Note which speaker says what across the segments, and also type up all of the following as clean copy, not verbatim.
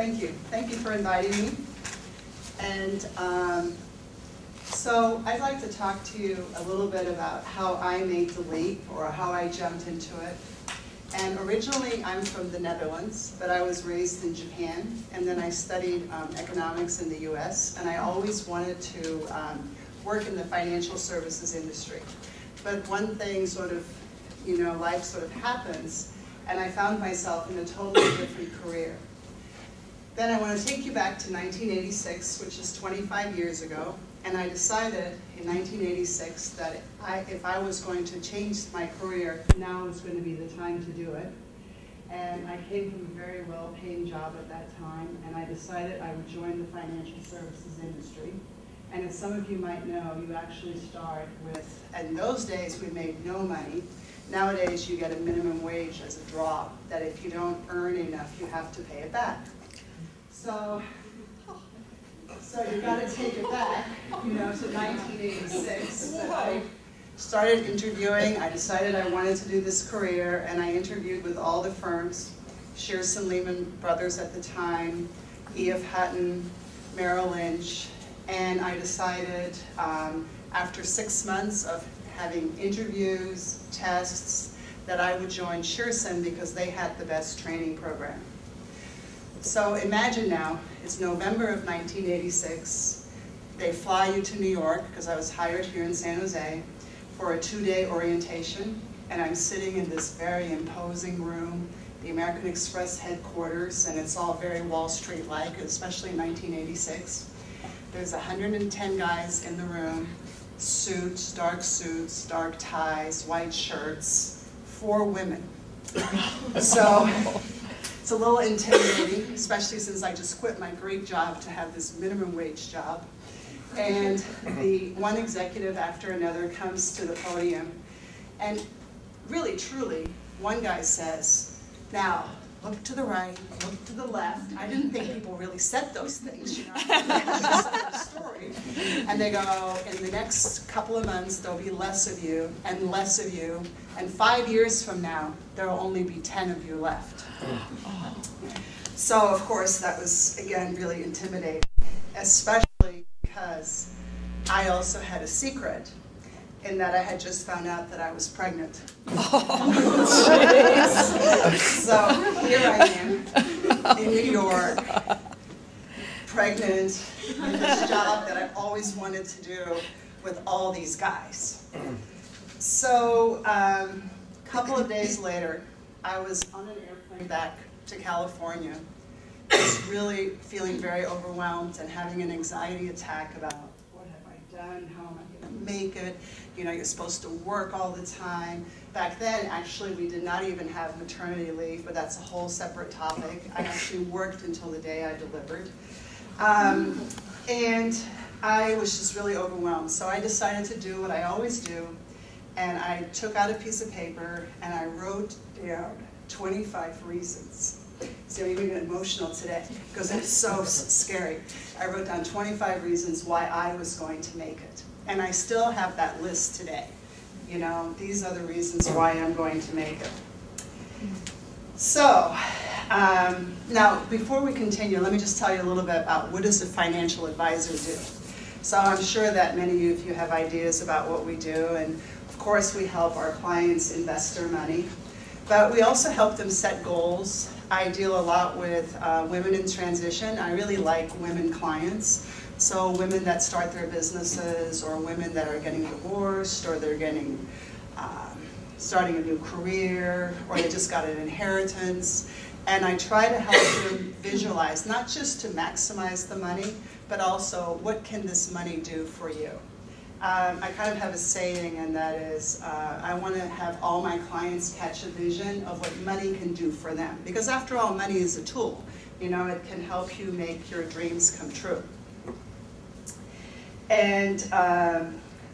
Speaker 1: thank you. Thank you for inviting me. And so I'd like to talk to you a little bit about how I made the leap, or how I jumped into it. And originally I'm from the Netherlands, but I was raised in Japan, and then I studied economics in the US, and I always wanted to work in the financial services industry. But one thing sort of, life sort of happens, and I found myself in a totally different career. Then I want to take you back to 1986, which is 25 years ago, and I decided in 1986 that if I was going to change my career, now was going to be the time to do it. And I came from a very well-paying job at that time, and I decided I would join the financial services industry. And as some of you might know, you actually start with, in those days we made no money. Nowadays you get a minimum wage as a drop, that if you don't earn enough, you have to pay it back. So you got to take it back, to 1986. But I started interviewing. I decided I wanted to do this career, and I interviewed with all the firms, Shearson Lehman Brothers at the time, E.F. Hutton, Merrill Lynch, and I decided after 6 months of having interviews, tests, that I would join Shearson because they had the best training program. So imagine now, it's November of 1986. They fly you to New York, because I was hired here in San Jose, for a 2-day orientation. And I'm sitting in this very imposing room, the American Express headquarters, and it's all very Wall Street-like, especially in 1986. There's 110 guys in the room, suits, dark ties, white shirts, 4 women. So it's a little intimidating, especially since I just quit my great job to have this minimum wage job. And the one executive after another comes to the podium, and really, truly, one guy says, "Now, look to the right, look to the left." I didn't think people really said those things, That's just a story. And they go, "In the next couple of months, there'll be less of you, and less of you, and 5 years from now, there will only be 10 of you left." So, of course, that was, again, really intimidating, especially because I also had a secret, in that I had just found out that I was pregnant. So here I am in New York, pregnant, in this job that I've always wanted to do with all these guys. So a couple of days later, I was on an airplane back to California, just really feeling very overwhelmed and having an anxiety attack about what have I done, how am I going to make it? You're supposed to work all the time. Back then, actually, we did not even have maternity leave, but that's a whole separate topic. I actually worked until the day I delivered. And I was just really overwhelmed. So I decided to do what I always do, and I took out a piece of paper and I wrote down 25 reasons. See, I'm even emotional today because it's so scary. I wrote down 25 reasons why I was going to make it. And I still have that list today. These are the reasons why I'm going to make it. So, now before we continue, let me just tell you a little bit about what does a financial advisor do. So I'm sure that many of you have ideas about what we do, and of course we help our clients invest their money. But we also help them set goals. I deal a lot with women in transition. I really like women clients. So women that start their businesses, or women that are getting divorced, or they're getting starting a new career, or they just got an inheritance. And I try to help them visualize, not just to maximize the money, but also what can this money do for you. I kind of have a saying, and that is, I want to have all my clients catch a vision of what money can do for them. Because after all, money is a tool. It can help you make your dreams come true. And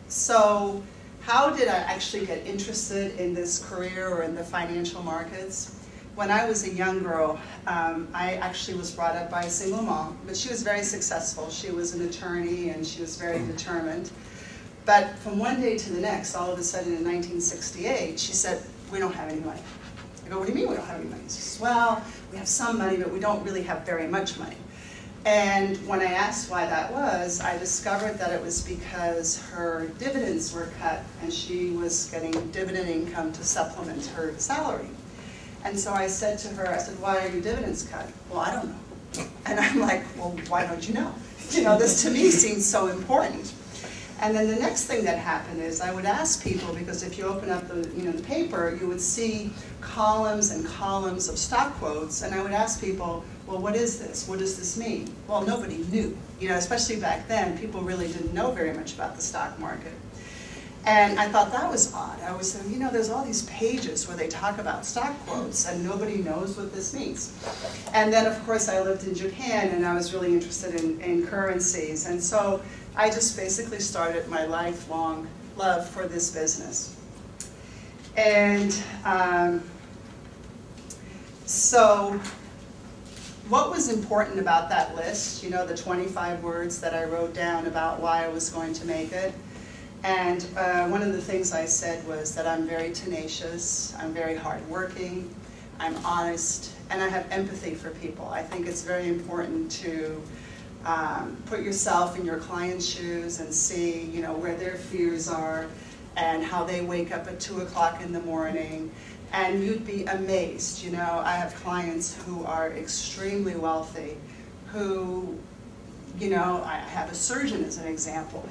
Speaker 1: so how did I actually get interested in this career or in the financial markets? When I was a young girl, I actually was brought up by a single mom, but she was very successful. She was an attorney and she was very determined. But from one day to the next, all of a sudden in 1968, she said, "We don't have any money." go, what do you mean we don't have any money? She says, well, we have some money, but we don't really have very much money. And when I asked why that was, I discovered that it was because her dividends were cut and she was getting dividend income to supplement her salary. And so I said to her, I said, why are your dividends cut? Well, I don't know. And I'm like, well, why don't you know? You know, this to me seems so important. And then the next thing that happened is I would ask people, because if you open up the, the paper, you would see columns and columns of stock quotes, and I would ask people, well, what is this? What does this mean? Well, nobody knew. Especially back then, people really didn't know very much about the stock market. And I thought that was odd. I was saying, there's all these pages where they talk about stock quotes, and nobody knows what this means. And then, of course, I lived in Japan, and I was really interested in currencies. And so I just basically started my lifelong love for this business. And so what was important about that list, the 25 words that I wrote down about why I was going to make it? And one of the things I said was that I'm very tenacious, I'm very hardworking, I'm honest, and I have empathy for people. I think it's very important to put yourself in your client's shoes and see, where their fears are and how they wake up at 2 o'clock in the morning. And you'd be amazed. I have clients who are extremely wealthy, who, I have a surgeon as an example.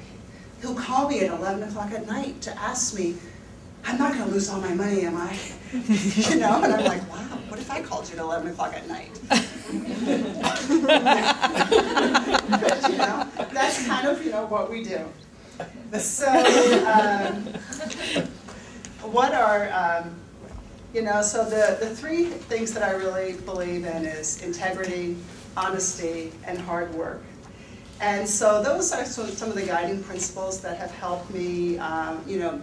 Speaker 1: He'll call me at 11 o'clock at night to ask me, I'm not going to lose all my money, am I? And I'm like, wow, what if I called you at 11 o'clock at night? But, that's kind of, what we do. So, what are, so the three things that I really believe in is integrity, honesty, and hard work. And so those are some of the guiding principles that have helped me,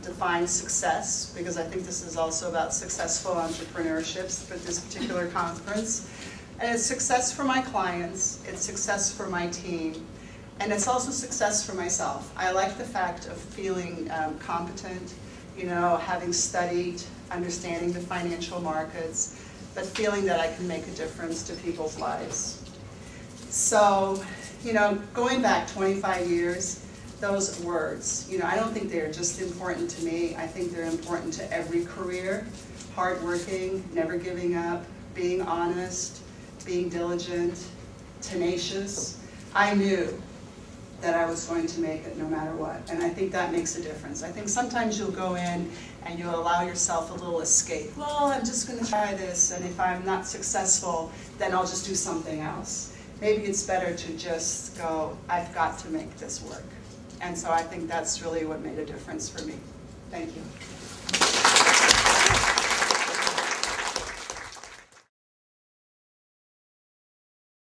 Speaker 1: define success, because I think this is also about successful entrepreneurship for this particular conference. And it's success for my clients, it's success for my team, and it's also success for myself. I like the fact of feeling competent, having studied, understanding the financial markets, but feeling that I can make a difference to people's lives. So, going back 25 years, those words, I don't think they're just important to me. I think they're important to every career. Hardworking, never giving up, being honest, being diligent, tenacious. I knew that I was going to make it no matter what, and I think that makes a difference. I think sometimes you'll go in and you'll allow yourself a little escape. Well, I'm just going to try this, and if I'm not successful, then I'll just do something else. Maybe it's better to just go, I've got to make this work. And so I think that's really what made a difference for me. Thank you.